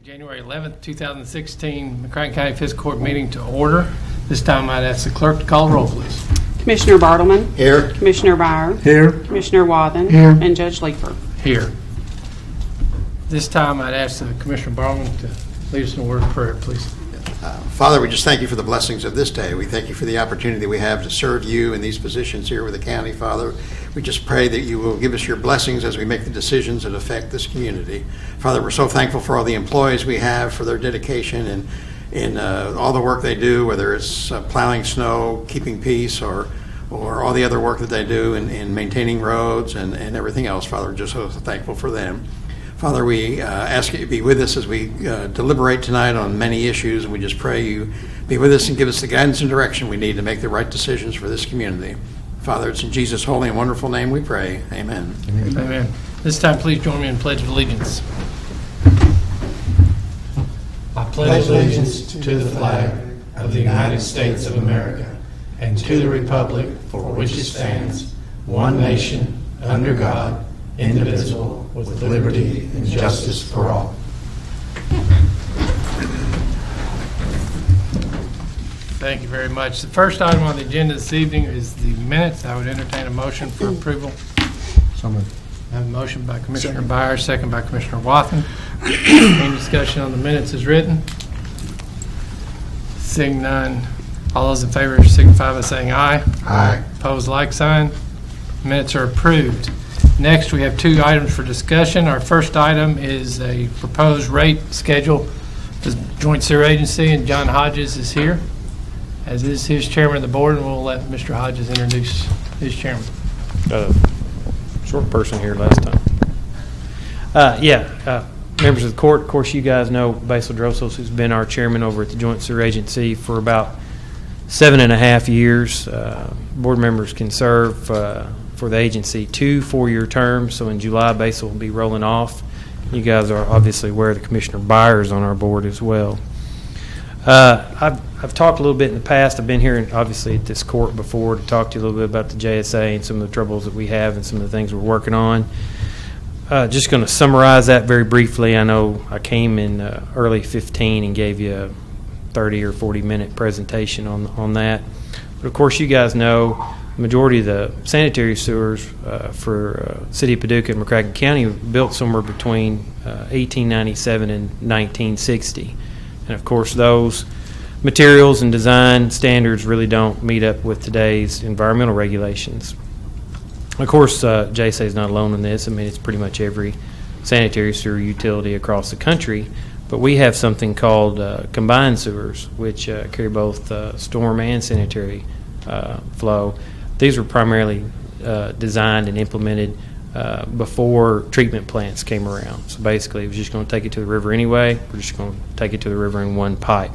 January 11th, 2016, McCracken County Fiscal Court meeting to order. This time I'd ask the clerk to call the roll, please. Commissioner Bartleman. Here. Commissioner Byer. Here. Commissioner Wathen. Here. And Judge Leeper. Here. This time I'd ask Commissioner Bartleman to lead us in a word of prayer, please. Father, we just thank you for the blessings of this day. We thank you for the opportunity we have to serve you in these positions here with the county, Father. We just pray that you will give us your blessings as we make the decisions that affect this community. Father, we're so thankful for all the employees we have, for their dedication and all the work they do, whether it's plowing snow, keeping peace, or all the other work that they do in maintaining roads and everything else. Father, we're just so thankful for them. Father, we ask you to be with us as we deliberate tonight on many issues, and we just pray you be with us and give us the guidance and direction we need to make the right decisions for this community. Father, it's in Jesus' holy and wonderful name we pray. Amen. Amen. Amen. This time, please join me in Pledge of Allegiance. I pledge allegiance to the flag of the United States of America and to the republic for which it stands, one nation, under God, indivisible, with liberty and justice for all. Thank you very much. The first item on the agenda this evening is the minutes. I would entertain a motion for approval. So moved. I have a motion by Commissioner Byer, second by Commissioner Wathen. Any discussion on the minutes as written? Seeing none, all those in favor signify by saying aye. Aye. Opposed, like sign. Minutes are approved. Next, we have two items for discussion. Our first item is a proposed rate schedule for the Joint Sewer Agency, and John Hodges is here, as is his chairman of the board, and we'll let Mr. Hodges introduce his chairman. Short person here last time. Members of the court, of course, you guys know Basil Drosos, who's been our chairman over at the Joint Sewer Agency for about 7.5 years. Board members can serve for the agency 2 4-year terms. So in July, Basil will be rolling off. You guys are obviously aware that Commissioner Byer is on our board as well. I've talked a little bit in the past. I've been here, obviously, at this court before to talk to you a little bit about the JSA and some of the troubles that we have and some of the things we're working on. Just going to summarize that very briefly. I know I came in early 15 and gave you a 30 or 40-minute presentation on that. But, of course, you guys know the majority of the sanitary sewers for City of Paducah and McCracken County were built somewhere between 1897 and 1960. And, of course, those materials and design standards really don't meet up with today's environmental regulations. Of course, JSA is not alone in this. I mean, it's pretty much every sanitary sewer utility across the country. But we have something called combined sewers, which carry both storm and sanitary flow. These were primarily designed and implemented before treatment plants came around. So basically, it was just going to take it to the river anyway. We're just going to take it to the river in one pipe.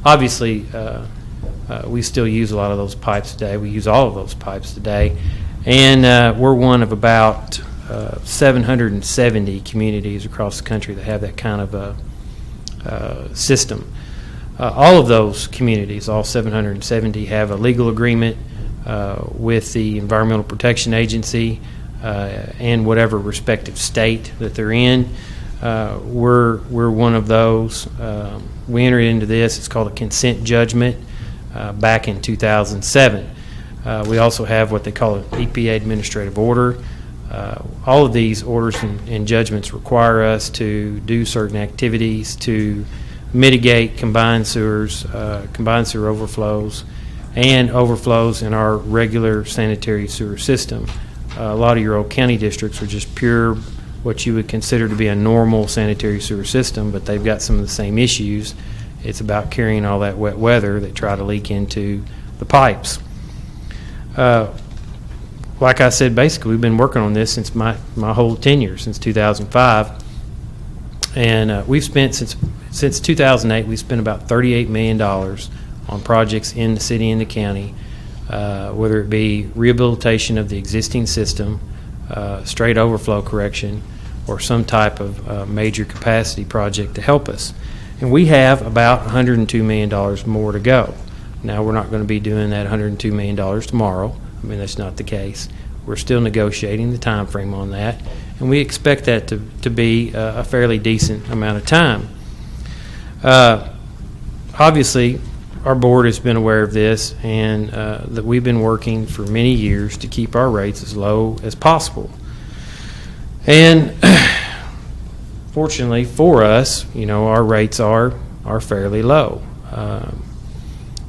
Obviously, we still use a lot of those pipes today. We use all of those pipes today. And we're one of about 770 communities across the country that have that kind of a system. All of those communities, all 770, have a legal agreement with the Environmental Protection Agency and whatever respective state that they're in. We're one of those. We entered into this. It's called a consent judgment back in 2007. We also have what they call an EPA administrative order. All of these orders and judgments require us to do certain activities to mitigate combined sewer overflows and overflows in our regular sanitary sewer system. A lot of your old county districts are just pure, what you would consider to be a normal sanitary sewer system, but they've got some of the same issues. It's about carrying all that wet weather that try to leak into the pipes. Like I said, basically, we've been working on this since my whole tenure, since 2005. And we've spent, since 2008, we've spent about $38 million on projects in the city and the county, whether it be rehabilitation of the existing system, straight overflow correction, or some type of major capacity project to help us. And we have about $102 million more to go. Now, we're not going to be doing that $102 million tomorrow. I mean, that's not the case. We're still negotiating the time frame on that, and we expect that to be a fairly decent amount of time. Obviously, our board has been aware of this, and that we've been working for many years to keep our rates as low as possible. And fortunately for us, our rates are fairly low.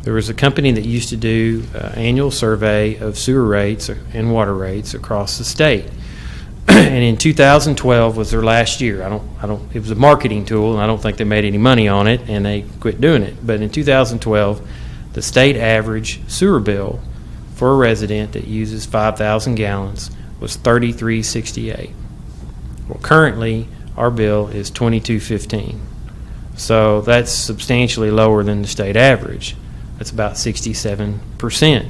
There was a company that used to do annual survey of sewer rates and water rates across the state. And in 2012 was their last year. It was a marketing tool, and I don't think they made any money on it, and they quit doing it. But in 2012, the state average sewer bill for a resident that uses 5,000 gallons was $33.68. Well, currently, our bill is $22.15. So that's substantially lower than the state average. That's about 67%.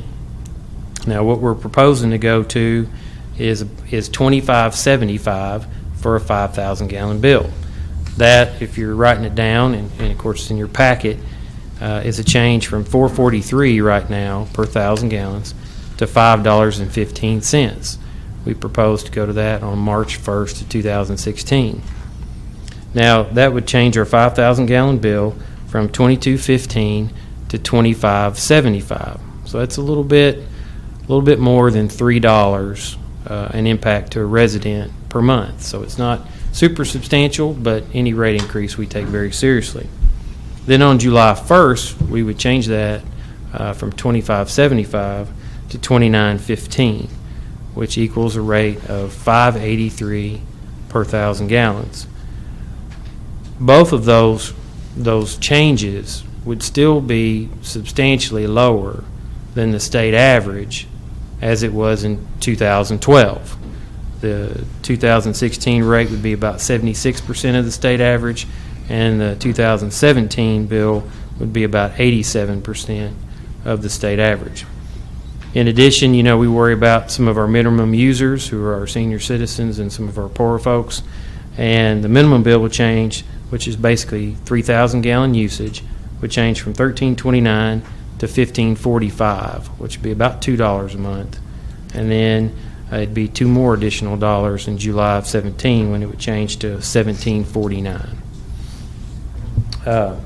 Now, what we're proposing to go to is $25.75 for a 5,000 gallon bill. That, if you're writing it down, and of course it's in your packet, is a change from $4.43 right now per 1,000 gallons to $5.15. We propose to go to that on March 1st of 2016. Now, that would change our 5,000 gallon bill from $22.15 to $25.75. So that's a little bit more than $3 an impact to a resident per month. So it's not super substantial, but any rate increase we take very seriously. Then on July 1st, we would change that from $25.75 to $29.15, which equals a rate of $5.83 per 1,000 gallons. Both of those changes would still be substantially lower than the state average as it was in 2012. The 2016 rate would be about 76% of the state average, and the 2017 bill would be about 87% of the state average. In addition, we worry about some of our minimum users who are our senior citizens and some of our poorer folks, and the minimum bill will change, which is basically 3,000 gallon usage, would change from $13.29 to $15.45, which would be about $2 a month. And then it'd be $2 more additional dollars in July of 17 when it would change to $17.49. A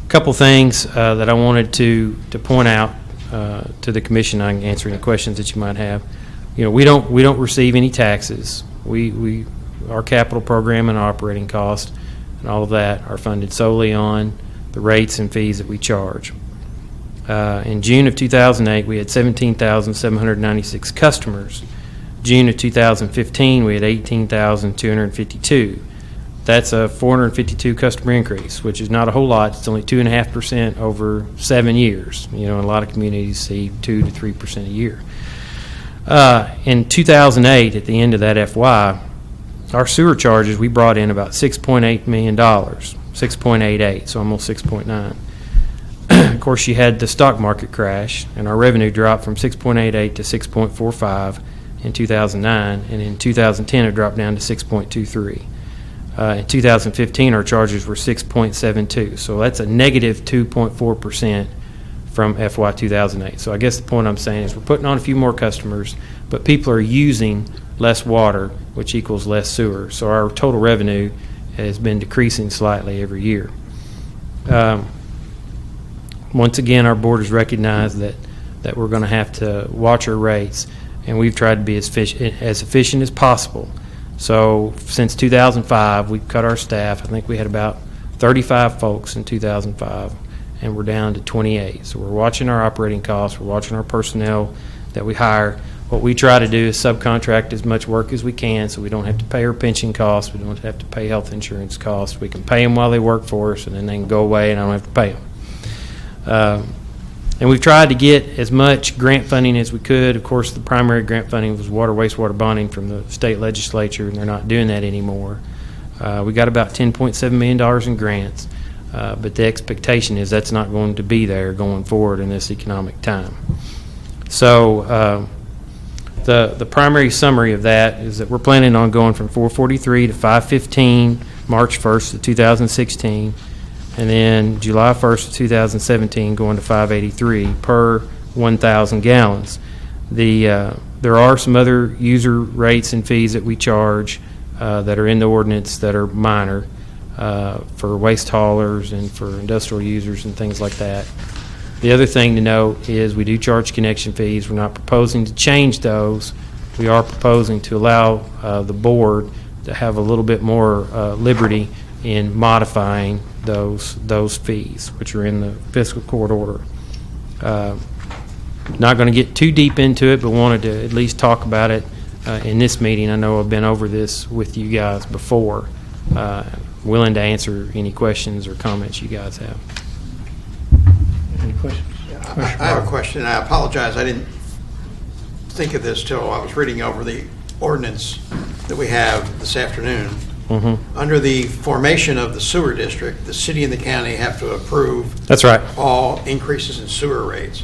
couple things that I wanted to point out to the commission. I can answer any questions that you might have. We don't receive any taxes. Our capital program and operating cost and all of that are funded solely on the rates and fees that we charge. In June of 2008, we had 17,796 customers. June of 2015, we had 18,252. That's a 452 customer increase, which is not a whole lot. It's only 2.5% over 7 years. A lot of communities see 2 to 3% a year. In 2008, at the end of that FY, our sewer charges, we brought in about $6.8 million, 6.88, so almost 6.9. Of course, you had the stock market crash, and our revenue dropped from 6.88 to 6.45 in 2009, and in 2010 it dropped down to 6.23. In 2015, our charges were 6.72, so that's a negative 2.4% from FY 2008. So I guess the point I'm saying is we're putting on a few more customers, but people are using less water, which equals less sewer. So our total revenue has been decreasing slightly every year. Once again, our board has recognized that we're going to have to watch our rates, and we've tried to be as efficient as possible. So since 2005, we've cut our staff. I think we had about 35 folks in 2005, and we're down to 28. So we're watching our operating costs. We're watching our personnel that we hire. What we try to do is subcontract as much work as we can so we don't have to pay our pension costs. We don't have to pay health insurance costs. We can pay them while they work for us, and then they can go away, and I don't have to pay them. And we've tried to get as much grant funding as we could. Of course, the primary grant funding was water, wastewater bonding from the state legislature, and they're not doing that anymore. We got about $10.7 million in grants, but the expectation is that's not going to be there going forward in this economic time. So the primary summary of that is that we're planning on going from 443 to 515 March 1st of 2016, and then July 1st of 2017 going to 583 per 1,000 gallons. There are some other user rates and fees that we charge that are in the ordinance that are minor. for waste haulers and for industrial users and things like that. The other thing to note is we do charge connection fees. We're not proposing to change those. We are proposing to allow the board to have a little bit more liberty in modifying those fees, which are in the fiscal court order. Not going to get too deep into it, but wanted to at least talk about it in this meeting. I know I've been over this with you guys before. Willing to answer any questions or comments you guys have. Any questions? I have a question. I apologize. I didn't think of this till I was reading over the ordinance that we have this afternoon. Mm-hmm. Under the formation of the sewer district, the city and the county have to approve That's right. all increases in sewer rates.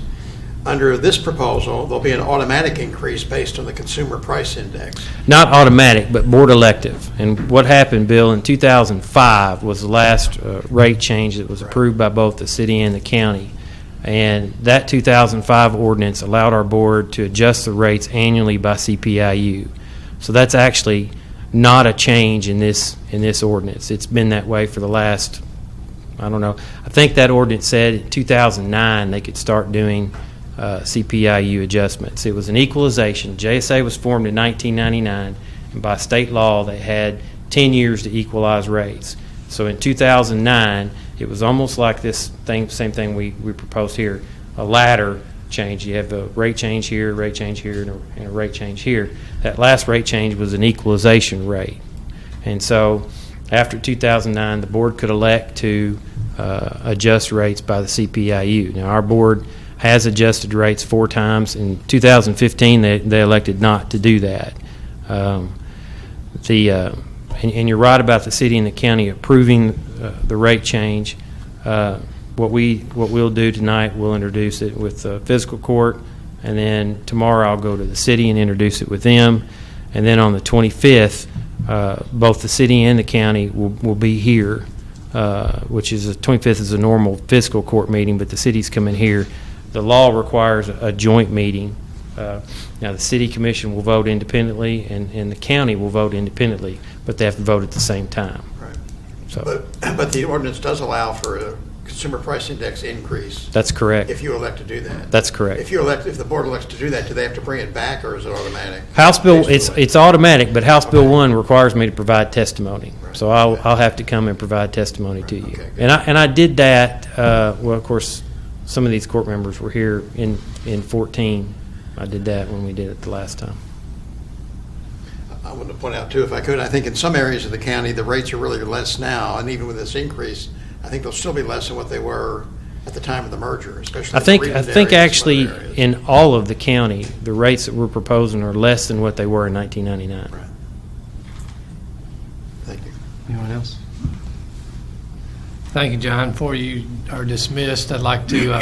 Under this proposal, there'll be an automatic increase based on the consumer price index. Not automatic, but board elective. And what happened, Bill, in 2005 was the last rate change that was approved by both the city and the county. And that 2005 ordinance allowed our board to adjust the rates annually by CPIU. So that's actually not a change in this ordinance. It's been that way for the last, I don't know. I think that ordinance said in 2009 they could start doing CPIU adjustments. It was an equalization. JSA was formed in 1999, and by state law they had 10 years to equalize rates. So in 2009, it was almost like this thing, same thing we proposed here, a ladder change. You have a rate change here, and a rate change here. That last rate change was an equalization rate. And so after 2009, the board could elect to adjust rates by the CPIU. Now, our board has adjusted rates 4 times. In 2015, they elected not to do that. And you're right about the city and the county approving the rate change. What we'll do tonight, we'll introduce it with the fiscal court, and then tomorrow I'll go to the city and introduce it with them. And then on the 25th, both the city and the county will be here, which is the 25th is a normal fiscal court meeting, but the city's coming here. The law requires a joint meeting. Now, the city commission will vote independently, and the county will vote independently, but they have to vote at the same time. Right. So But the ordinance does allow for a consumer price index increase that's correct. if you elect to do that. That's correct. If the board elects to do that, do they have to bring it back, or is it automatic? House Bill, Based on it's automatic, but House Bill 1 requires me to provide testimony. Right. So I'll have to come and provide testimony to you. Okay, good. And I did that, well, of course, some of these court members were here in 14. I did that when we did it the last time. I want to point out, too, if I could, I think in some areas of the county, the rates are really less now, and even with this increase, I think they'll still be less than what they were at the time of the merger, especially I in think the Reedland actually areas and other areas. in all of the county, the rates that we're proposing are less than what they were in 1999. Right. Thank you. Anyone else? Thank you, John. Before you are dismissed, I'd like to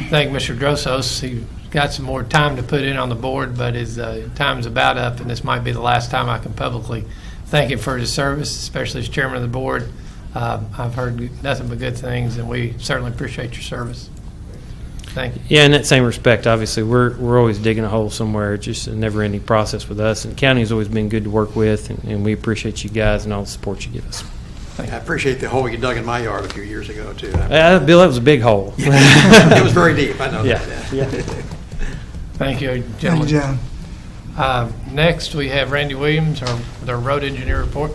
thank Mr. Grossos. He got some more time to put in on the board, but his time's about up, and this might be the last time I can publicly thank him for his service, especially as chairman of the board. I've heard nothing but good things, and we certainly appreciate your service. Thank you. Yeah, in that same respect, obviously, we're always digging a hole somewhere. It's just a never-ending process with us, and the county has always been good to work with, and we appreciate you guys and all the support you give us. I appreciate the hole you dug in my yard a few years ago, too. Bill, that was a big hole. It was very deep, I know that. Yeah. Thank you, Thank gentlemen. you, John. Next, we have Randy Williams, our road engineer report.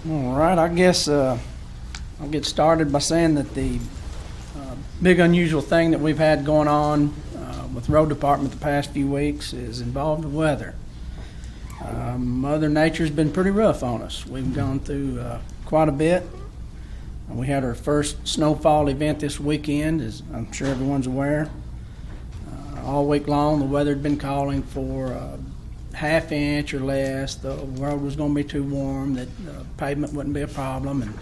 All right, I guess I'll get started by saying that the big unusual thing that we've had going on with the road department the past few weeks is involved with weather. Mother Nature's been pretty rough on us. We've gone through quite a bit. We had our first snowfall event this weekend, as I'm sure everyone's aware. All week long, the weather had been calling for half inch or less. The road was going to be too warm, that the pavement wouldn't be a problem. And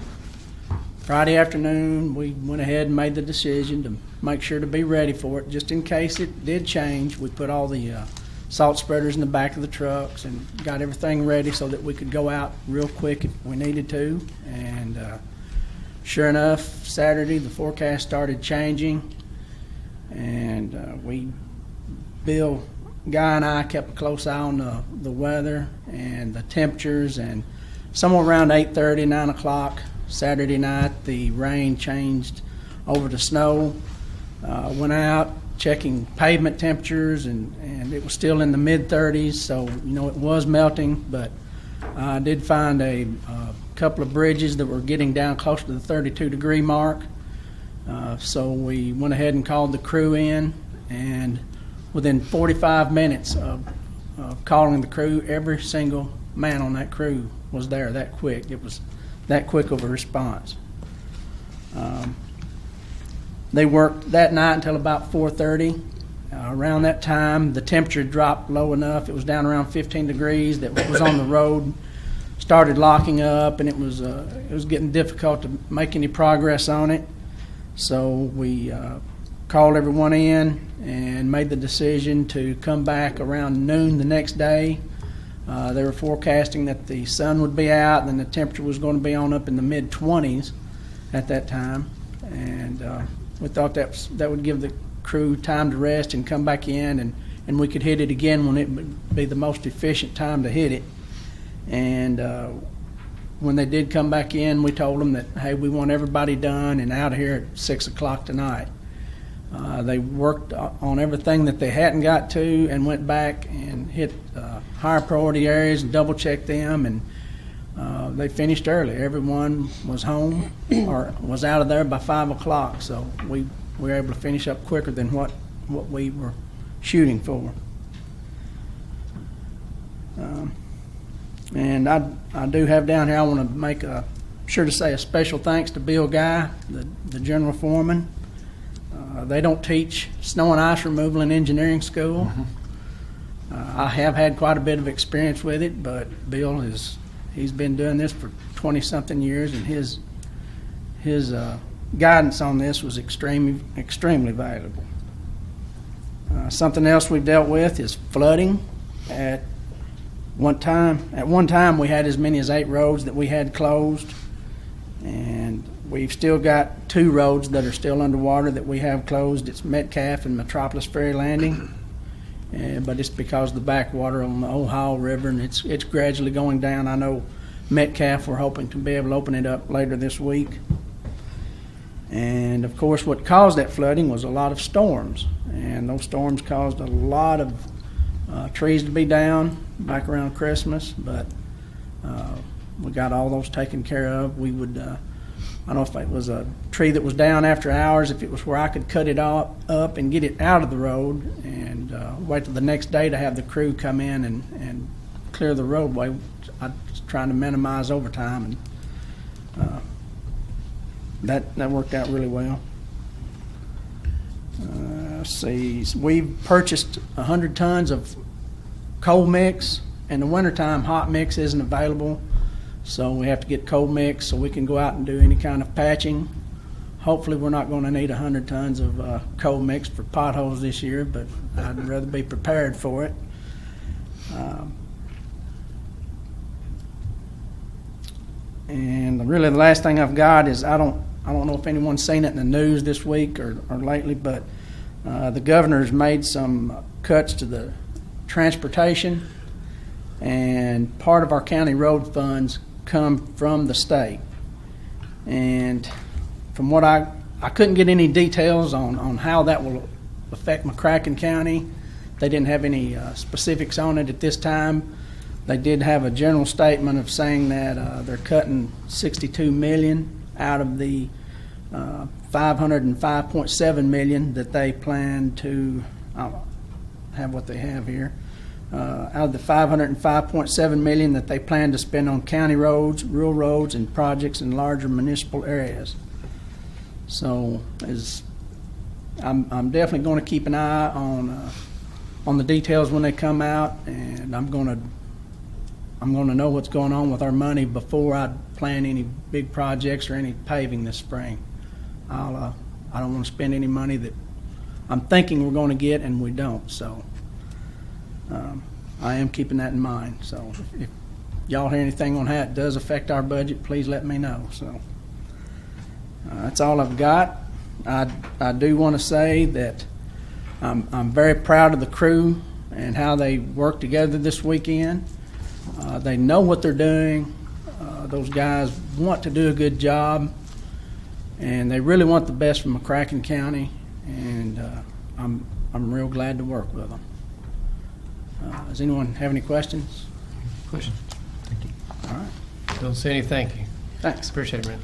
Friday afternoon, we went ahead and made the decision to make sure to be ready for it. Just in case it did change, we put all the salt spreaders in the back of the trucks and got everything ready so that we could go out real quick if we needed to. And sure enough, Saturday, the forecast started changing. And Bill Guy and I kept a close eye on the weather and the temperatures, and somewhere around 8:30, 9 o'clock Saturday night, the rain changed over to snow. Went out checking pavement temperatures, and it was still in the mid-30s, so it was melting, but I did find a couple of bridges that were getting down close to the 32-degree mark. So we went ahead and called the crew in, and within 45 minutes of calling the crew, every single man on that crew was there that quick. It was that quick of a response. They worked that night until about 4:30. Around that time, the temperature dropped low enough. It was down around 15 degrees. That was on the road. Started locking up, and it was getting difficult to make any progress on it. So we called everyone in and made the decision to come back around noon the next day. They were forecasting that the sun would be out, and the temperature was going to be on up in the mid-20s at that time. And we thought that would give the crew time to rest and come back in, and we could hit it again when it would be the most efficient time to hit it. And when they did come back in, we told them that, hey, we want everybody done and out of here at 6 o'clock tonight. They worked on everything that they hadn't got to and went back and hit higher priority areas and double-checked them, and they finished early. Everyone was home or was out of there by 5 o'clock, so we were able to finish up quicker than what we were shooting for. And I do have down here, I want to make sure to say a special thanks to Bill Guy, the general foreman. They don't teach snow and ice removal in engineering school. I have had quite a bit of experience with it, but Bill he's been doing this for 20-something years, and his guidance on this was extremely valuable. Something else we've dealt with is flooding. At one time, we had as many as 8 roads that we had closed, and we've still got 2 roads that are still underwater that we have closed. It's Metcalf and Metropolis Ferry Landing, but it's because of the backwater on the Ohio River, and it's gradually going down. I know Metcalf, we're hoping to be able to open it up later this week. And of course, what caused that flooding was a lot of storms, and those storms caused a lot of trees to be down back around Christmas, but we got all those taken care of. We would, I don't know if it was a tree that was down after hours, if it was where I could cut it up and get it out of the road and wait till the next day to have the crew come in and clear the roadway. I was trying to minimize overtime, and that worked out really well. Let's see, we've purchased 100 tons of cold mix. In the wintertime, hot mix isn't available, so we have to get cold mix so we can go out and do any kind of patching. Hopefully we're not going to need 100 tons of cold mix for potholes this year, but I'd rather be prepared for it. And really the last thing I've got is I don't know if anyone's seen it in the news this week or lately, but the governor's made some cuts to the transportation, and part of our county road funds come from the state. And from what I couldn't get any details on how that will affect McCracken County. They didn't have any specifics on it at this time. They did have a general statement of saying that they're cutting $62 million out of the $505.7 million that they plan to have what they have here. Out of the $505.7 million that they plan to spend on county roads, rural roads, and projects in larger municipal areas. So I'm definitely going to keep an eye on the details when they come out, and I'm going to know what's going on with our money before I plan any big projects or any paving this spring. I don't want to spend any money that I'm thinking we're going to get and we don't. So I am keeping that in mind. So if y'all hear anything on how it does affect our budget, please let me know. So that's all I've got. I do want to say that I'm very proud of the crew and how they worked together this weekend. They know what they're doing. Those guys want to do a good job, and they really want the best from McCracken County, and I'm real glad to work with them. Does anyone have any questions? Question? All right. Don't see any, thank you. Thanks. Appreciate it, man.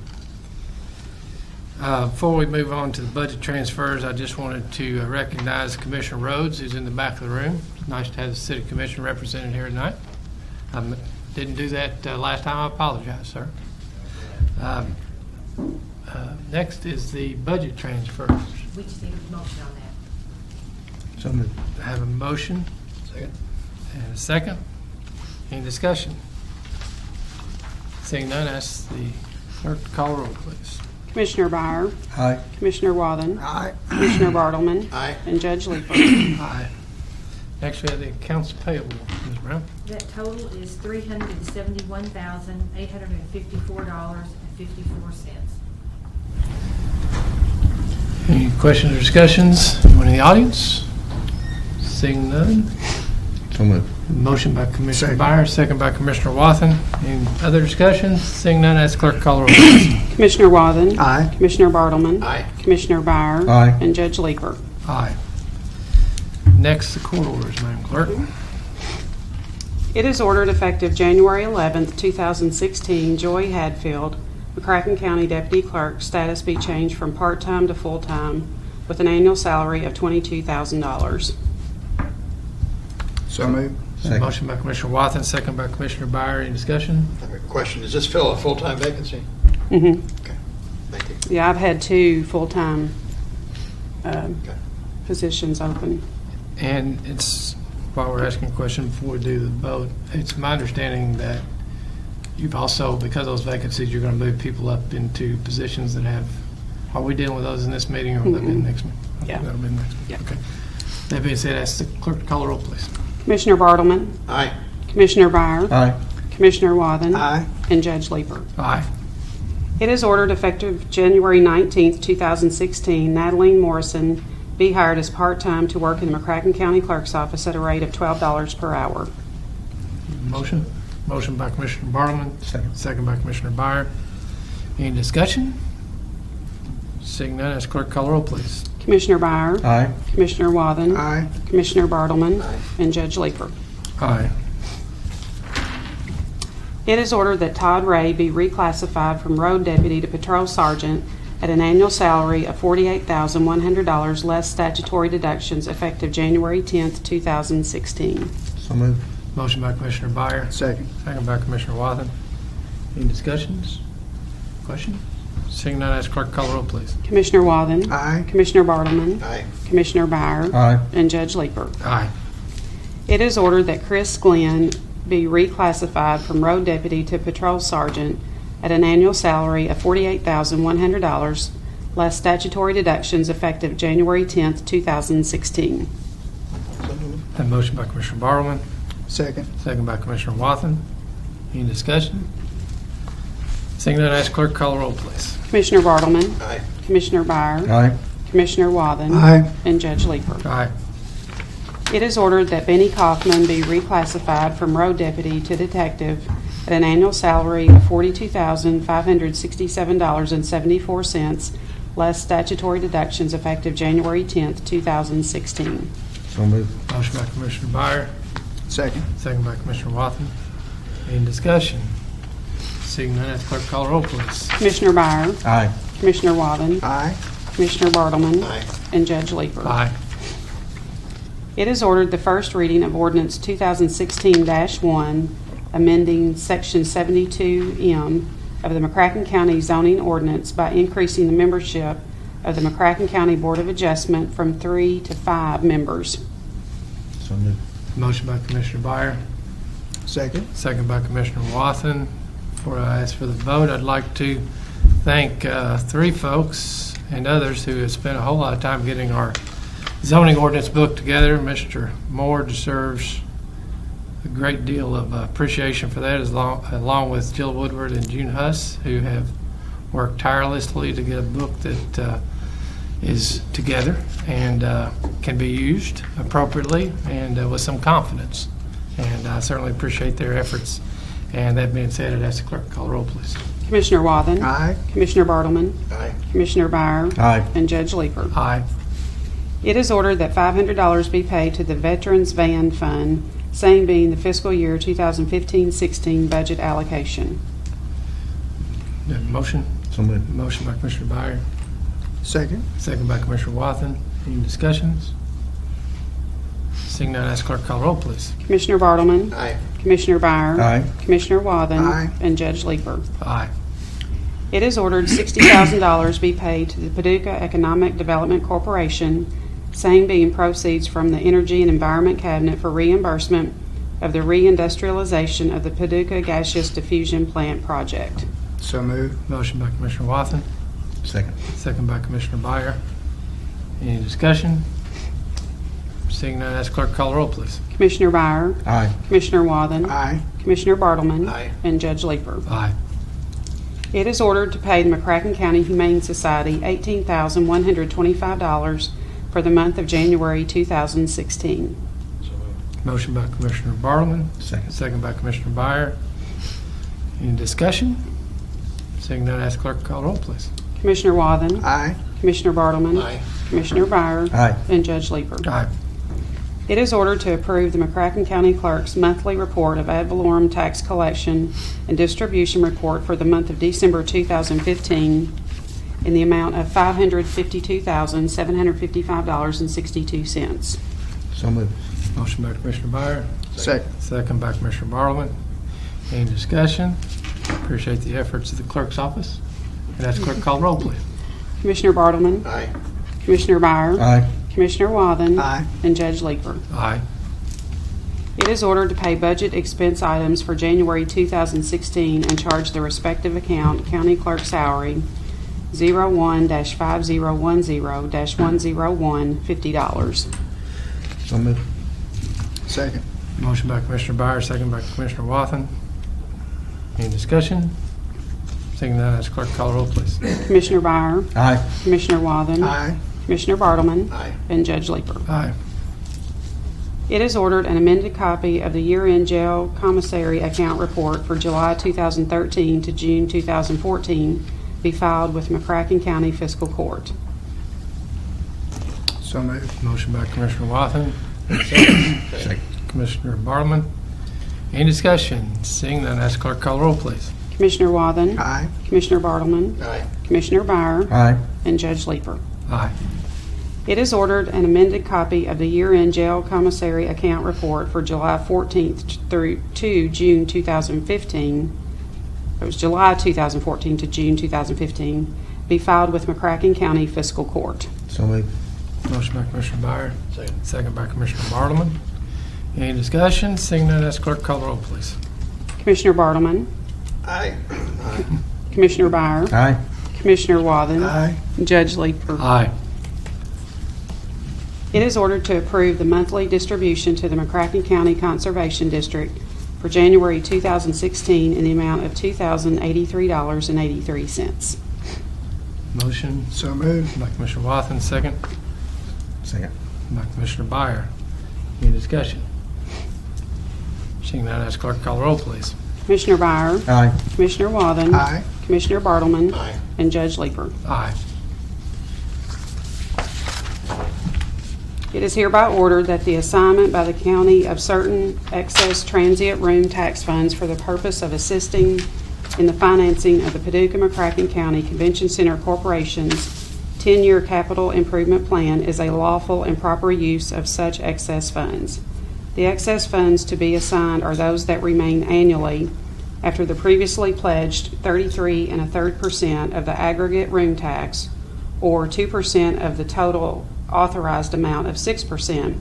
Before we move on to the budget transfers, I just wanted to recognize Commissioner Rhodes, who's in the back of the room. It's nice to have the City Commission represented here tonight. Didn't do that last time. I apologize, sir. Next is the budget transfers. We just need a motion on that. So moved. I have a motion. Second. And a second. Any discussion? Seeing none, ask the clerk to call roll, please. Commissioner Byer, Aye. Commissioner Wathen, Aye. Commissioner Bartleman, Aye. and Judge Leeper. Aye. Next, we have the accounts payable. Ms. Brown? That total is $371,854.54. Any questions or discussions? Anyone in the audience? Seeing none. So moved. Motion by Commissioner Byer, second by Commissioner Wathen. Any other discussions? Seeing none, ask clerk to call the roll, please. Commissioner Wathen, Aye. Commissioner Bartleman, Aye. Commissioner Byer, Aye. and Judge Leeper. Aye. Next, the court orders, Madam Clerk. It is ordered effective January 11th, 2016, Joy Hadfield, McCracken County Deputy Clerk, status be changed from part-time to full-time with an annual salary of $22,000. So moved. Second. Motion by Commissioner Wathen, second by Commissioner Byer. Any discussion? I have a question. Does this fill a full-time vacancy? Mm-hmm. Okay. Thank you. Yeah, I've had 2 full-time Okay. positions open. And it's, while we're asking a question before we do the vote, it's my understanding that you've also, because of those vacancies, you're going to move people up into positions that have, are we dealing with those in this meeting or will that be in the next meeting? Yeah. That'll be in the next meeting. Yeah. Okay. That being said, ask the clerk to call the roll, please. Commissioner Bartleman, Aye. Commissioner Byer, Aye. Commissioner Wathen, Aye. and Judge Leeper. Aye. It is ordered effective January 19th, 2016, Natalie Morrison be hired as part-time to work in the McCracken County Clerk's Office at a rate of $12 per hour. Motion? Motion by Commissioner Bartleman. Second. Second by Commissioner Byer. Any discussion? Seeing none, ask clerk to call the roll, please. Commissioner Byer, Aye. Commissioner Wathen, Aye. Commissioner Bartleman, Aye. and Judge Leeper. Aye. It is ordered that Todd Ray be reclassified from road deputy to patrol sergeant at an annual salary of $48,100 less statutory deductions effective January 10th, 2016. So moved. Motion by Commissioner Byer. Second. Second by Commissioner Wathen. Any discussions? Question? Seeing none, ask clerk to call the roll, please. Commissioner Wathen, Aye. Commissioner Bartleman, Aye. Commissioner Byer, Aye. and Judge Leeper. Aye. It is ordered that Chris Glenn be reclassified from road deputy to patrol sergeant at an annual salary of $48,100 less statutory deductions effective January 10th, 2016. Have a motion by Commissioner Bartleman. Second. Second by Commissioner Wathen. Any discussion? Seeing none, ask clerk to call the roll, please. Commissioner Bartleman, Aye. Commissioner Byer, Aye. Commissioner Wathen, Aye. and Judge Leeper. Aye. It is ordered that Benny Kaufman be reclassified from road deputy to detective at an annual salary of $42,567.74 less statutory deductions effective January 10th, 2016. So moved. Motion by Commissioner Byer. Second. Second by Commissioner Wathen. Any discussion? Seeing none, ask clerk to call the roll, please. Commissioner Byer, Aye. Commissioner Wathen, Aye. Commissioner Bartleman, Aye. and Judge Leeper. Aye. It is ordered the first reading of ordinance 2016-1, amending section 72M of the McCracken County zoning ordinance by increasing the membership of the McCracken County Board of Adjustment from 3 to 5 members. So moved. Motion by Commissioner Byer. Second. Second by Commissioner Wathen. Before I ask for the vote, I'd like to thank 3 folks and others who have spent a whole lot of time getting our zoning ordinance book together. Mr. Moore deserves a great deal of appreciation for that, along with Jill Woodward and June Huss, who have worked tirelessly to get a book that is together. And can be used appropriately and with some confidence. And I certainly appreciate their efforts. And that being said, I'd ask the clerk to call the roll, please. Commissioner Wathen? Aye. Commissioner Bartleman? Aye. Commissioner Byer? Aye. And Judge Leeper. Aye. It is ordered that $500 be paid to the Veterans Van Fund, same being the fiscal year 2015-16 budget allocation. Motion? So moved. Motion by Commissioner Byer, Second. second by Commissioner Wathen. Any discussions? Seeing none, ask clerk to call the roll, please. Commissioner Bartleman? Aye. Commissioner Byer? Aye. Commissioner Wathen? Aye. And Judge Leeper. Aye. It is ordered $60,000 be paid to the Paducah Economic Development Corporation, same being proceeds from the Energy and Environment Cabinet for reimbursement of the reindustrialization of the Paducah Gaseous Diffusion Plant project. So moved. Motion by Commissioner Wathen, Second. second by Commissioner Byer. Any discussion? Seeing none, ask clerk to call the roll, please. Commissioner Byer? Aye. Commissioner Wathen? Aye. Commissioner Bartleman? Aye. And Judge Leeper. Aye. It is ordered to pay the McCracken County Humane Society $18,125 for the month of January 2016. Motion by Commissioner Bartleman, Second. second by Commissioner Byer. Any discussion? Seeing none, ask clerk to call the roll, please. Commissioner Wathen? Aye. Commissioner Bartleman? Aye. Commissioner Byer? Aye. And Judge Leeper. Aye. It is ordered to approve the McCracken County Clerk's monthly report of ad valorem tax collection and distribution report for the month of December 2015 in the amount of $552,755.62. So moved. Motion by Commissioner Byer, Second. second by Commissioner Bartleman. Any discussion? Appreciate the efforts of the clerk's office. And ask clerk to call the roll, please. Commissioner Bartleman? Aye. Commissioner Byer? Aye. Commissioner Wathen? Aye. And Judge Leeper. Aye. It is ordered to pay budget expense items for January 2016 and charge the respective account county clerk salary 01-5010-101 $50. So moved. Second. Motion by Commissioner Byer, second by Commissioner Wathen. Any discussion? Seeing none, ask clerk to call the roll, please. Commissioner Byer? Aye. Commissioner Wathen? Aye. Commissioner Bartleman? Aye. And Judge Leeper. Aye. It is ordered an amended copy of the year-end jail commissary account report for July 2013 to June 2014 be filed with McCracken County Fiscal Court. So moved. Motion by Commissioner Wathen, Second. Commissioner Bartleman. Any discussion? Seeing none, ask clerk to call the roll, please. Commissioner Wathen? Aye. Commissioner Bartleman? Aye. Commissioner Byer? Aye. And Judge Leeper. Aye. It is ordered an amended copy of the year-end jail commissary account report for July 14th through to June 2015. It was July 2014 to June 2015. Be filed with McCracken County Fiscal Court. So moved. Motion by Commissioner Byer, second by Commissioner Bartleman. Any discussion? Seeing none, ask clerk to call the roll, please. Commissioner Bartleman? Aye. Aye. Commissioner Byer? Aye. Commissioner Wathen? Aye. Judge Leeper. Aye. It is ordered to approve the monthly distribution to the McCracken County Conservation District for January 2016 in the amount of $2,083.83. Motion So moved. by Commissioner Wathen, second Second. by Commissioner Byer. Any discussion? Seeing none, ask clerk to call the roll, please. Commissioner Byer? Aye. Commissioner Wathen? Aye. Commissioner Bartleman? Aye. And Judge Leeper. Aye. It is hereby ordered that the assignment by the county of certain excess transient room tax funds for the purpose of assisting in the financing of the Paducah McCracken County Convention Center Corporation's 10-year capital improvement plan is a lawful and proper use of such excess funds. The excess funds to be assigned are those that remain annually after the previously pledged 33 1/3% of the aggregate room tax or 2% of the total authorized amount of 6%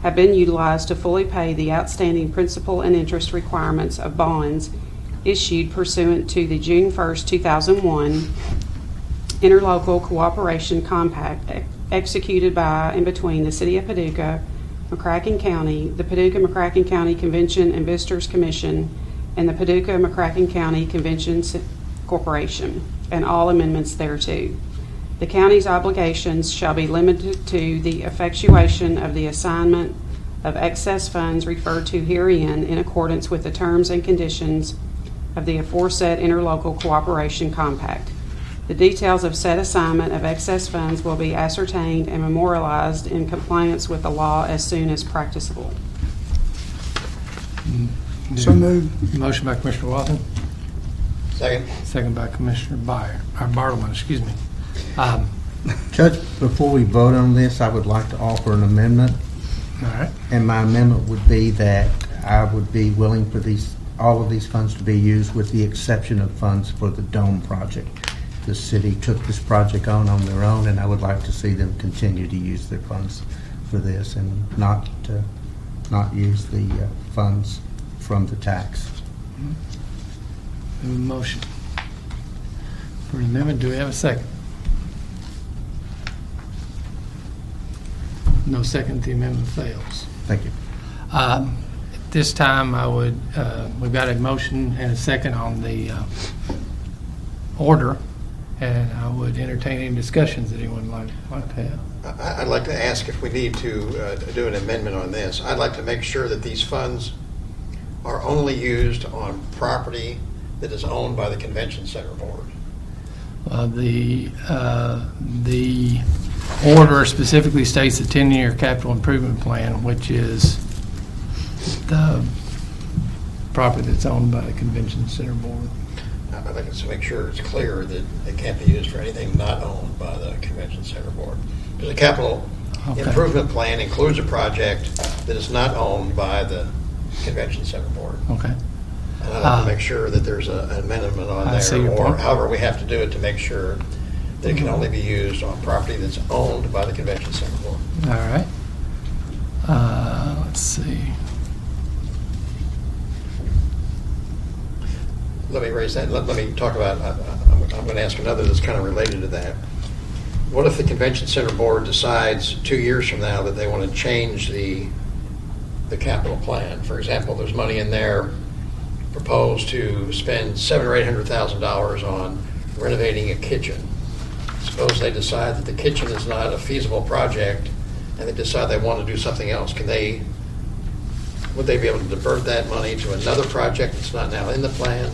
have been utilized to fully pay the outstanding principal and interest requirements of bonds issued pursuant to the June 1st, 2001 interlocal cooperation compact executed by and between the City of Paducah, McCracken County, the Paducah McCracken County Convention and Visitors Commission, and the Paducah McCracken County Convention Corporation, and all amendments thereto. The county's obligations shall be limited to the effectuation of the assignment of excess funds referred to herein in accordance with the terms and conditions of the aforesaid interlocal cooperation compact. The details of said assignment of excess funds will be ascertained and memorialized in compliance with the law as soon as practicable. So moved. Motion by Commissioner Walton, Second. second by Commissioner Bartleman, excuse me. Judge, before we vote on this, I would like to offer an amendment. All right. And my amendment would be that I would be willing for all of these funds to be used with the exception of funds for the dome project. The city took this project on their own, and I would like to see them continue to use their funds for this and not use the funds from the tax. We have a motion for an amendment. Do we have a second? No second, the amendment fails. Thank you. At this time, we've got a motion and a second on the order, and I would entertain any discussions that anyone might like to have. I'd like to ask if we need to do an amendment on this. I'd like to make sure that these funds are only used on property that is owned by the Convention Center Board. The order specifically states the 10-year capital improvement plan, which is the property that's owned by the Convention Center Board. I'd like to make sure it's clear that it can't be used for anything not owned by the Convention Center Board. Because the capital improvement plan includes a project that is not owned by the Convention Center Board. Okay. And I'd like to make sure that there's an amendment on I see there, your or point. however we have to do it to make sure that it can only be used on property that's owned by the Convention Center Board. All right. Let's see. Let me raise that. Let me talk about, I'm going to ask another that's kind of related to that. What if the Convention Center Board decides 2 years from now that they want to change the capital plan? For example, there's money in there proposed to spend $700,000 or $800,000 on renovating a kitchen. Suppose they decide that the kitchen is not a feasible project and they decide they want to do something else. Would they be able to divert that money to another project that's not now in the plan?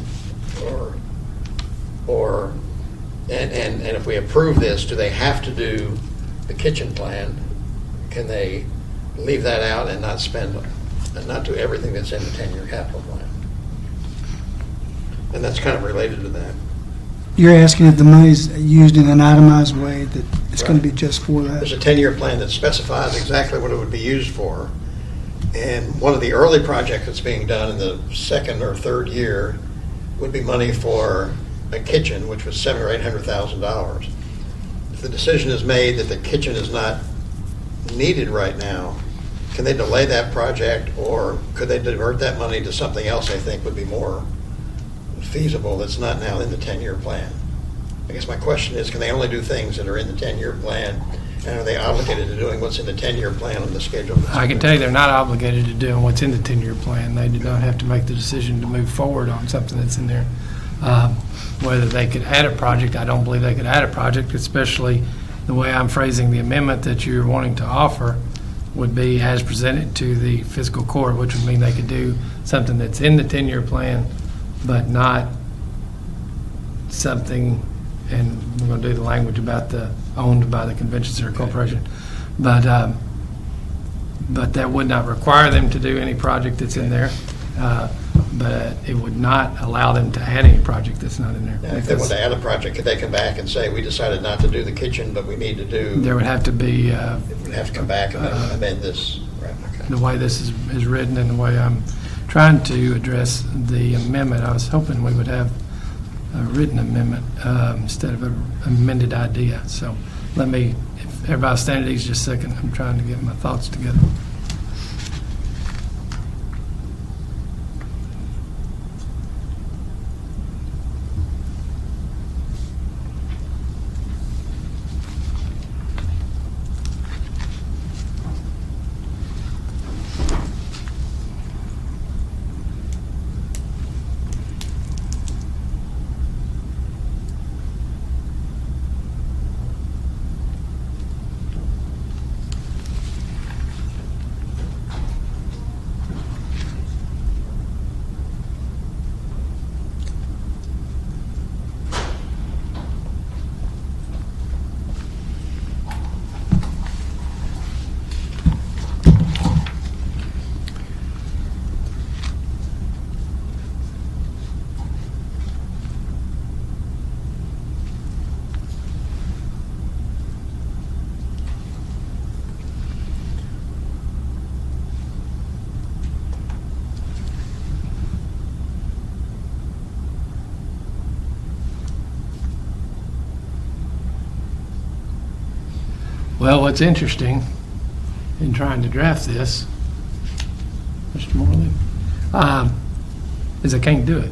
And if we approve this, do they have to do the kitchen plan? Can they leave that out and not do everything that's in the 10-year capital plan? And that's kind of related to that. You're asking if the money's used in an itemized way, that it's going to be just for that? There's a 10-year plan that specifies exactly what it would be used for. And one of the early projects that's being done in the second or third year would be money for a kitchen, which was $700,000 or $800,000. If the decision is made that the kitchen is not needed right now, can they delay that project, or could they divert that money to something else they think would be more feasible that's not now in the 10-year plan? I guess my question is, can they only do things that are in the 10-year plan, and are they obligated to doing what's in the 10-year plan on the schedule? I can tell you they're not obligated to doing what's in the 10-year plan. They do not have to make the decision to move forward on something that's in there. Whether they could add a project, I don't believe they could add a project, especially the way I'm phrasing the amendment that you're wanting to offer would be as presented to the fiscal court, which would mean they could do something that's in the 10-year plan, but not something, and we're going to do the language about the owned by the Convention Center Corporation, but that would not require them to do any project that's in there, but it would not allow them to add any project that's not in there. Now, if they want to add a project, could they come back and say, we decided not to do the kitchen, but we need to do... There would have to be... It would have to come back and amend this. Right, okay. The way this is written and the way I'm trying to address the amendment, I was hoping we would have a written amendment instead of an amended idea. So let me, if everybody's standing at ease just a second, I'm trying to get my thoughts together. Well, what's interesting in trying to draft this, Mr. Morley, is I can't do it.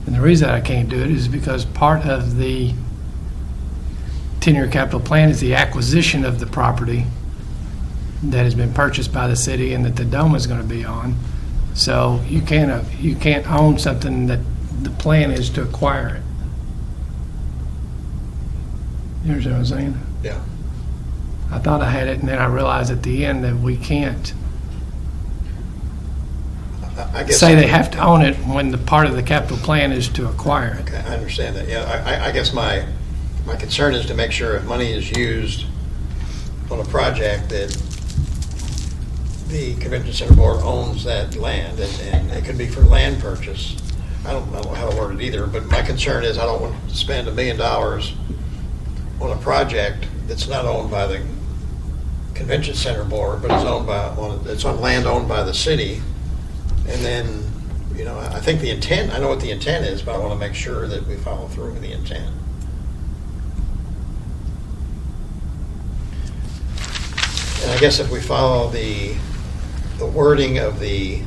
And the reason I can't do it is because part of the 10-year capital plan is the acquisition of the property that has been purchased by the city and that the dome is going to be on. So you can't own something that the plan is to acquire it. You understand what I'm saying? Yeah. I thought I had it, and then I realized at the end that we can't I guess. say they have to own it when the part of the capital plan is to acquire it. Okay, I understand that. Yeah, I guess my concern is to make sure if money is used on a project that the Convention Center Board owns that land, and it could be for land purchase. I don't know how to word it either, but my concern is I don't want to spend $1 million on a project that's not owned by the Convention Center Board, but it's on land owned by the city. And then, I think the intent, I know what the intent is, but I want to make sure that we follow through with the intent. And I guess if we follow the wording of the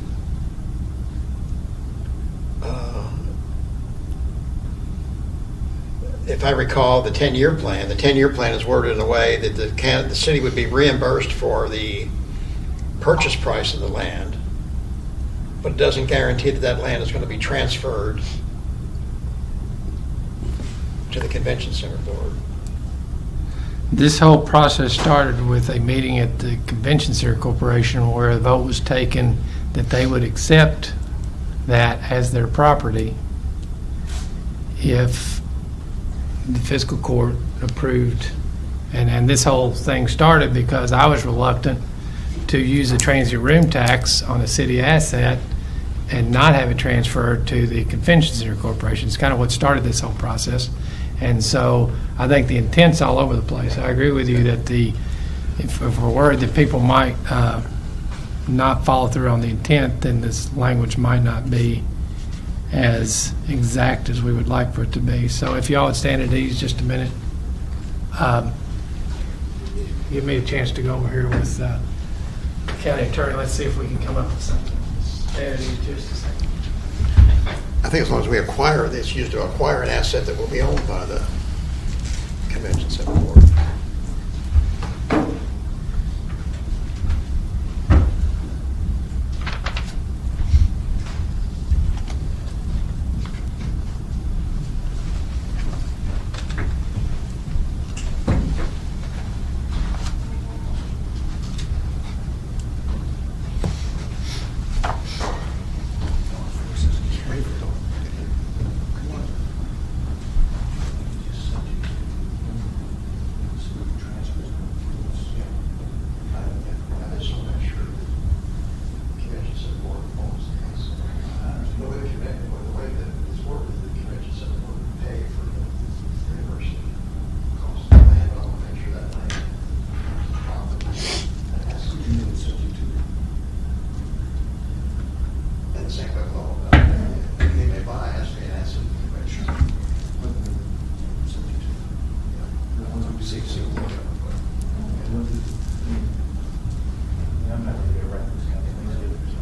if I recall the 10-year plan is worded in a way that the city would be reimbursed for the purchase price of the land, but it doesn't guarantee that land is going to be transferred to the Convention Center Board. This whole process started with a meeting at the Convention Center Corporation where a vote was taken that they would accept that as their property if the fiscal court approved. And this whole thing started because I was reluctant to use the transient room tax on a city asset and not have it transferred to the Convention Center Corporation. It's kind of what started this whole process. And so I think the intent's all over the place. I agree with you that if we're worried that people might not follow through on the intent, then this language might not be as exact as we would like for it to be. So if y'all would stand at ease just a minute. Give me a chance to go over here with the county attorney. Let's see if we can come up with something. Stand at ease just a second. I think as long as we acquire it, it's used to acquire an asset that will be owned by the Convention Center Board.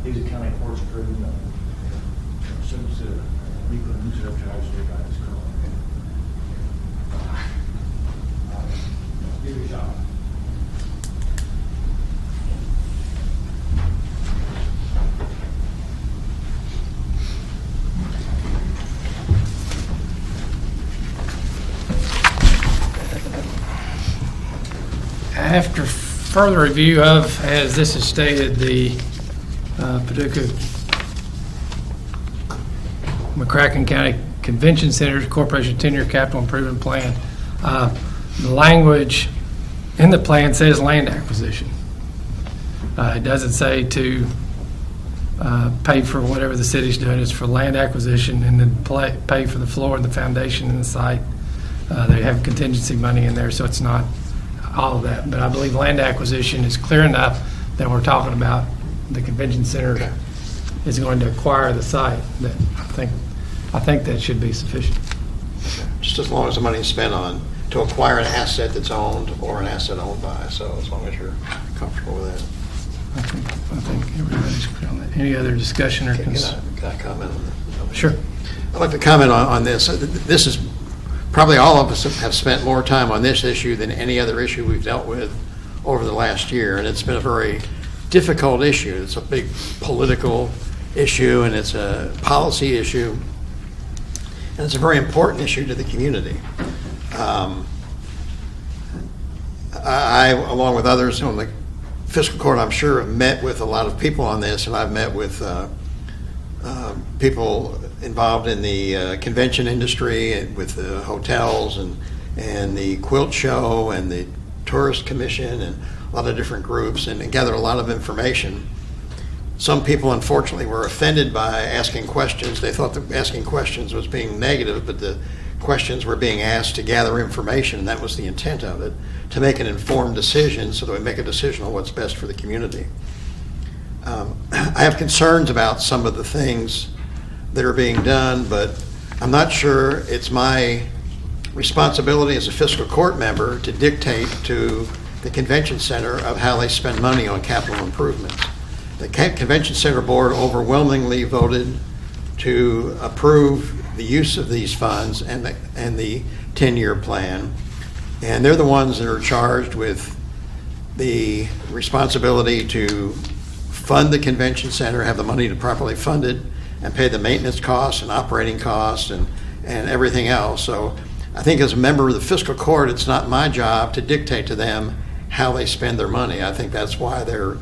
He's a county court's crew, so it's a legal and use of charges by his girl. Give it a shot. After further review of, as this is stated, the Paducah McCracken County Convention Center Corporation 10-year capital improvement plan, the language in the plan says land acquisition. It doesn't say to pay for whatever the city's doing. It's for land acquisition and then pay for the floor and the foundation and the site. They have contingency money in there, so it's not all of that. But I believe land acquisition is clear enough that we're talking about the convention center is going to acquire the site. That I think that should be sufficient. Just as long as the money is spent on to acquire an asset that's owned or an asset owned by. So as long as you're comfortable with that. I think everybody's clear on that. Any other discussion or Can concern? I comment on that? Sure. I'd like to comment on this. This is, probably all of us have spent more time on this issue than any other issue we've dealt with over the last year, and it's been a very difficult issue. It's a big political issue, and it's a policy issue, and it's a very important issue to the community. I, along with others on the Fiscal Court, I'm sure, have met with a lot of people on this, and I've met with people involved in the convention industry, and with the hotels and the quilt show and the tourist commission and a lot of different groups, and gathered a lot of information. Some people, unfortunately, were offended by asking questions. They thought that asking questions was being negative, but the questions were being asked to gather information, and that was the intent of it, to make an informed decision so that we make a decision on what's best for the community. I have concerns about some of the things that are being done, but I'm not sure it's my responsibility as a fiscal court member to dictate to the convention center of how they spend money on capital improvements. The convention center board overwhelmingly voted to approve the use of these funds and the 10-year plan, and they're the ones that are charged with the responsibility to fund the convention center, have the money to properly fund it, and pay the maintenance costs and operating costs and everything else. So I think as a member of the fiscal court, it's not my job to dictate to them how they spend their money. I think that's why they're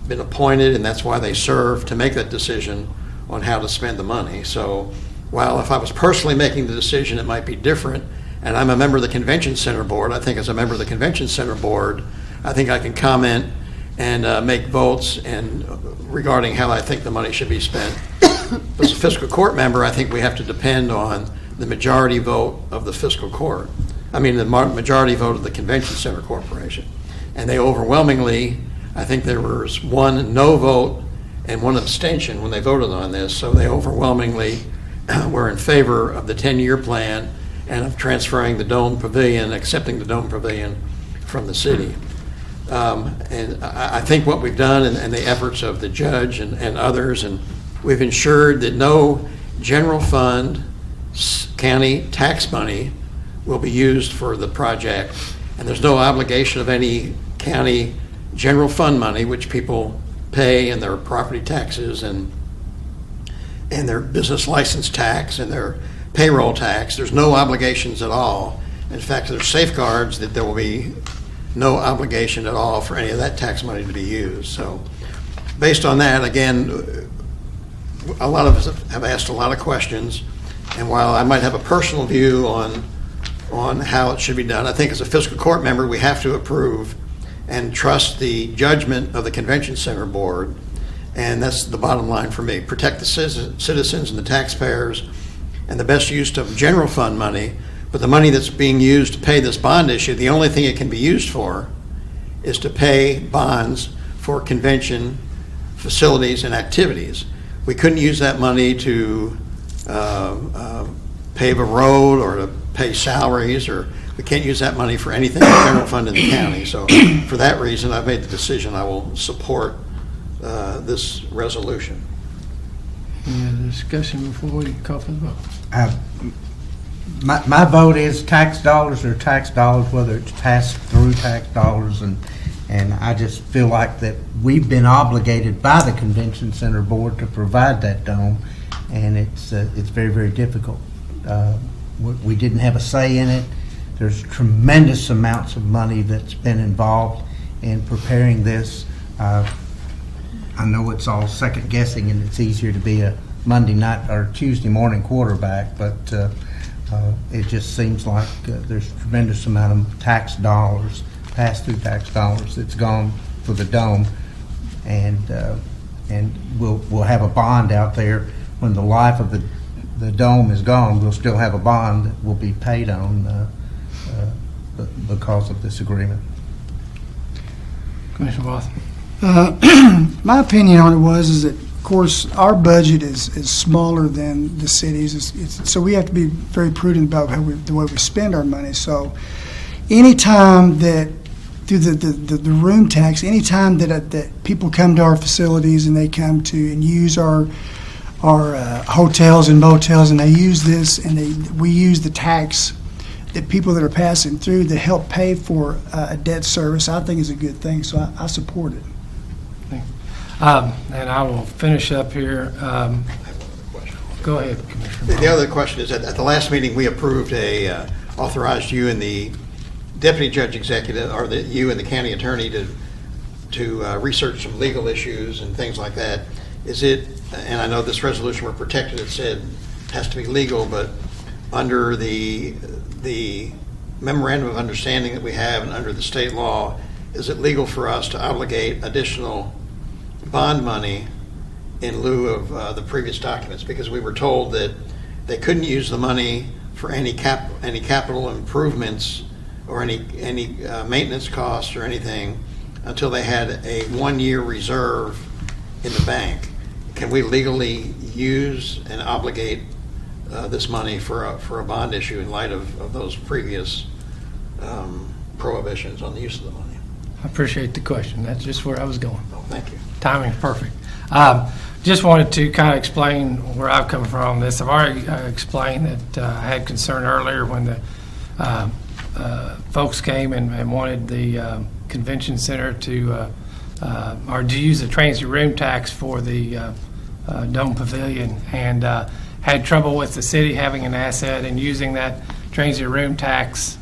been appointed, and that's why they serve, to make that decision on how to spend the money. So while if I was personally making the decision, it might be different, and I'm a member of the convention center board, I think as a member of the convention center board, I think I can comment and make votes and regarding how I think the money should be spent. As a fiscal court member, I think we have to depend on the majority vote of the fiscal court. I mean, the majority vote of the convention center corporation. And they overwhelmingly, I think there was one no vote and one abstention when they voted on this, so they overwhelmingly were in favor of the 10-year plan and of transferring the Dome Pavilion, accepting the Dome Pavilion from the city. And I think what we've done and the efforts of the judge and others, and we've ensured that no general fund county tax money will be used for the project, and there's no obligation of any county general fund money, which people pay in their property taxes and their business license tax and their payroll tax. There's no obligations at all. In fact, there's safeguards that there will be no obligation at all for any of that tax money to be used. So based on that, again, a lot of us have asked a lot of questions, and while I might have a personal view on how it should be done, I think as a fiscal court member, we have to approve and trust the judgment of the convention center board, and that's the bottom line for me. Protect the citizens and the taxpayers, and the best use of general fund money, but the money that's being used to pay this bond issue, the only thing it can be used for is to pay bonds for convention facilities and activities. We couldn't use that money to pave a road or to pay salaries, or we can't use that money for anything in the general fund in the county. So for that reason, I've made the decision I will support this resolution. Any other discussion before we call for the vote? My vote is tax dollars are tax dollars, whether it's passed through tax dollars, and I just feel like that we've been obligated by the convention center board to provide that dome, and it's very, very difficult. We didn't have a say in it. There's tremendous amounts of money that's been involved in preparing this. I know it's all second guessing, and it's easier to be a Monday night or Tuesday morning quarterback, but it just seems like there's a tremendous amount of tax dollars, pass-through tax dollars, that's gone for the dome, and we'll have a bond out there when the life of the dome is gone. We'll still have a bond that will be paid on because of this agreement. Commissioner Watson. My opinion on it is that of course, our budget is smaller than the cities, so we have to be very prudent about the way we spend our money. So anytime that, through the room tax, anytime that people come to our facilities and they come to and use our hotels and motels, and they use this, and we use the tax that people that are passing through to help pay for a debt service, I think is a good thing, so I support it. And I will finish up here. Go ahead, Commissioner. The other question is that at the last meeting, we approved authorized you and the deputy judge executive, or you and the county attorney to research some legal issues and things like that. Is it, and I know this resolution we're protected, it said it has to be legal, but under the memorandum of understanding that we have and under the state law, is it legal for us to obligate additional bond money in lieu of the previous documents? Because we were told that they couldn't use the money for any capital improvements or any maintenance costs or anything until they had a 1-year reserve in the bank. Can we legally use and obligate this money for a bond issue in light of those previous prohibitions on the use of the money? I appreciate the question. That's just where I was going. Oh, thank you. Timing's perfect. Just wanted to kind of explain where I've come from on this. I've already explained that I had concern earlier when the folks came and wanted the convention center to use the transient room tax for the Dome Pavilion, and had trouble with the city having an asset and using that transient room tax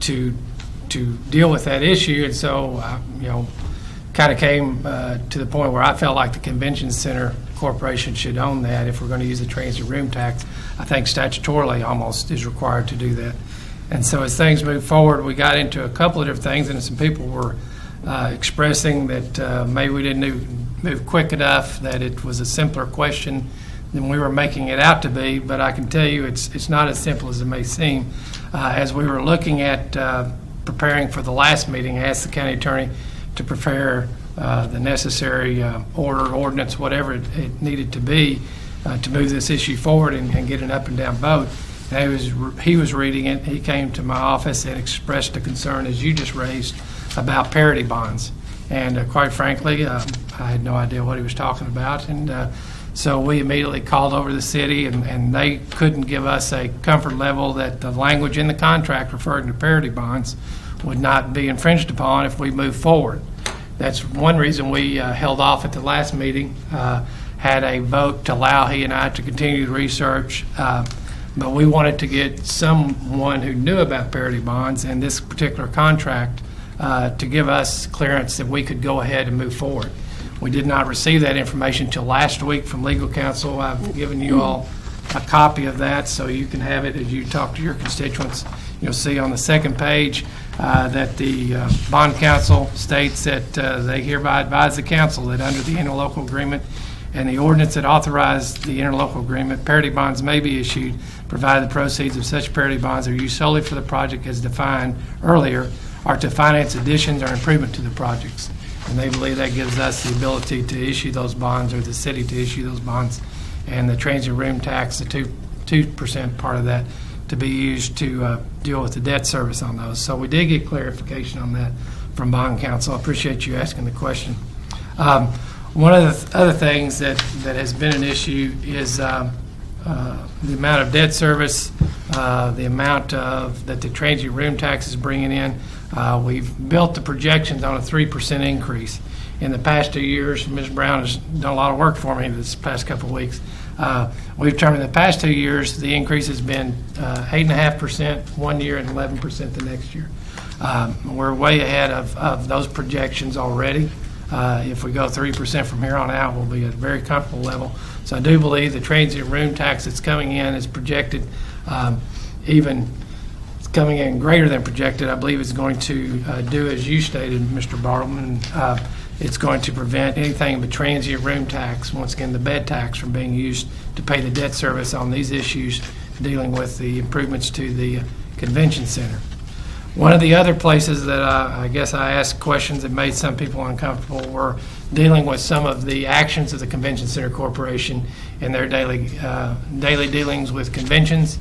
to deal with that issue. And so, kind of came to the point where I felt like the Convention Center Corporation should own that if we're going to use the transient room tax. I think statutorily almost is required to do that. And so as things moved forward, we got into a couple of different things, and some people were expressing that maybe we didn't move quick enough, that it was a simpler question than we were making it out to be. But I can tell you it's not as simple as it may seem. As we were looking at preparing for the last meeting, I asked the county attorney to prepare the necessary ordinance, whatever it needed to be, to move this issue forward and get an up and down vote. And he was reading it. He came to my office and expressed a concern, as you just raised, about parity bonds. And quite frankly, I had no idea what he was talking about. And so we immediately called over the city, and they couldn't give us a comfort level that the language in the contract referring to parity bonds would not be infringed upon if we move forward. That's one reason we held off at the last meeting, had a vote to allow he and I to continue the research, but we wanted to get someone who knew about parity bonds and this particular contract to give us clearance that we could go ahead and move forward. We did not receive that information until last week from legal counsel. I've given you all a copy of that so you can have it as you talk to your constituents. You'll see on the second page that the bond counsel states that they hereby advise the council that under the interlocal agreement and the ordinance that authorized the interlocal agreement, parity bonds may be issued, provided the proceeds of such parity bonds are used solely for the project as defined earlier, or to finance additions or improvement to the projects. And they believe that gives us the ability to issue those bonds, or the city to issue those bonds, and the transient room tax, the 2% part of that, to be used to deal with the debt service on those. So we did get clarification on that from bond counsel. I appreciate you asking the question. One of the other things that has been an issue is the amount of debt service, the amount that the transient room tax is bringing in. We've built the projections on a 3% increase. In the past 2 years, Ms. Brown has done a lot of work for me this past couple of weeks. We've determined the past 2 years, the increase has been 8.5% 1 year and 11% the next year. We're way ahead of those projections already. If we go 3% from here on out, we'll be at a very comfortable level. So I do believe the transient room tax that's coming in is projected, even coming in greater than projected. I believe it's going to do as you stated, Mr. Bartleman. It's going to prevent anything but transient room tax, once again the bed tax, from being used to pay the debt service on these issues dealing with the improvements to the convention center. One of the other places that I guess I asked questions that made some people uncomfortable were dealing with some of the actions of the Convention Center Corporation in their daily dealings with conventions,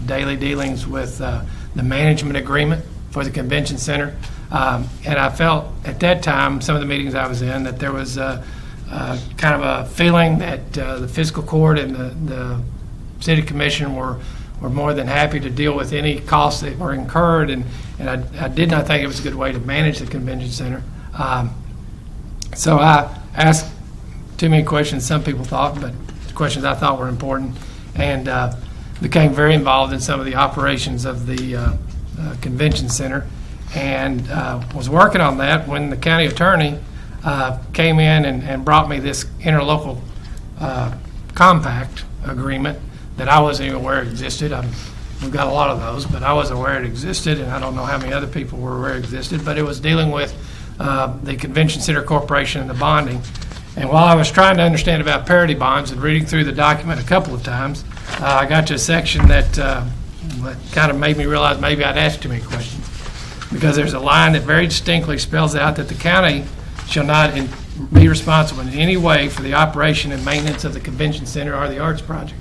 daily dealings with the management agreement for the Convention Center. And I felt at that time, some of the meetings I was in, that there was kind of a feeling that the Fiscal Court and the City Commission were more than happy to deal with any costs that were incurred, and I did not think it was a good way to manage the Convention Center. So I asked too many questions, some people thought, but questions I thought were important, and became very involved in some of the operations of the Convention Center, and was working on that when the county attorney came in and brought me this interlocal compact agreement that I wasn't even aware existed. We've got a lot of those, but I wasn't aware it existed, and I don't know how many other people were aware it existed, but it was dealing with the Convention Center Corporation and the bonding. And while I was trying to understand about parity bonds and reading through the document a couple of times, I got to a section that kind of made me realize maybe I'd asked too many questions, because there's a line that very distinctly spells out that the county shall not be responsible in any way for the operation and maintenance of the Convention Center or the Arts Project.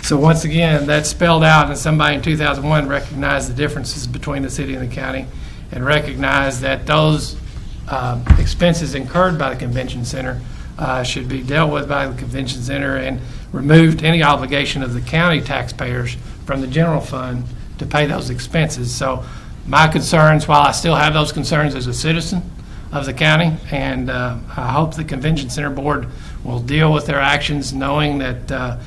So once again, that's spelled out, and somebody in 2001 recognized the differences between the city and the county, and recognized that those expenses incurred by the Convention Center should be dealt with by the Convention Center, and removed any obligation of the county taxpayers from the general fund to pay those expenses. So my concerns, while I still have those concerns as a citizen of the county, and I hope the Convention Center Board will deal with their actions knowing that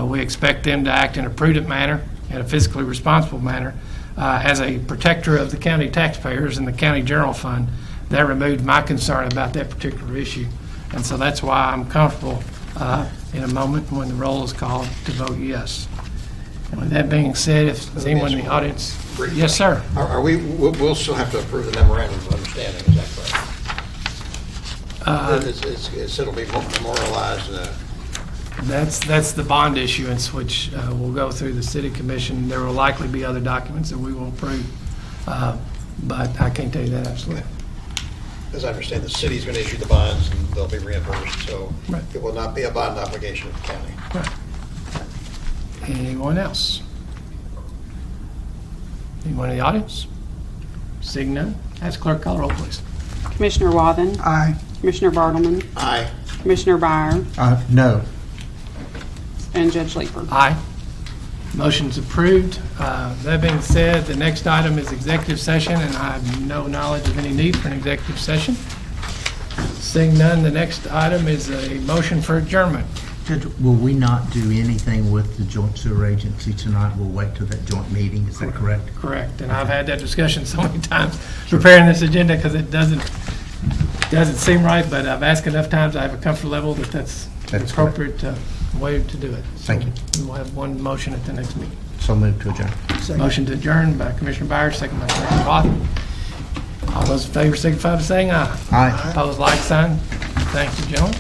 we expect them to act in a prudent manner and a fiscally responsible manner as a protector of the county taxpayers and the county general fund. That removed my concern about that particular issue. And so that's why I'm comfortable in a moment when the roll is called to vote yes. And with that being said, if there's anyone in the audience. Yes, sir. We'll still have to approve the memorandum of understanding, is that correct? It'll be memorialized. That's the bond issuance, which will go through the City Commission. There will likely be other documents that we will approve, but I can't tell you that absolutely. As I understand, the city's going to issue the bonds and they'll be reimbursed, so Right. It will not be a bond obligation of the county. Right. Anyone else? Anyone in the audience? Seeing none, ask clerk call roll, please. Commissioner Wathen? Aye. Commissioner Bartleman? Aye. Commissioner Byer? No. And Judge Leeper. Aye. Motion's approved. That being said, the next item is executive session, and I have no knowledge of any need for an executive session. Seeing none, the next item is a motion for adjournment. Judge, will we not do anything with the joint sewer agency tonight? We'll wait till that joint meeting, is that correct? Correct, and I've had that discussion so many times preparing this agenda because it doesn't seem right, but I've asked enough times, I have a comfort level that that's the That's appropriate way to do it. Thank you. So we'll have one motion at the next meeting. So move to adjourn. Motion to adjourn by Commissioner Byers, second by Commissioner Wathen. All those in favor signify by saying aye. Aye. Opposed, like sign. Thank you, gentlemen.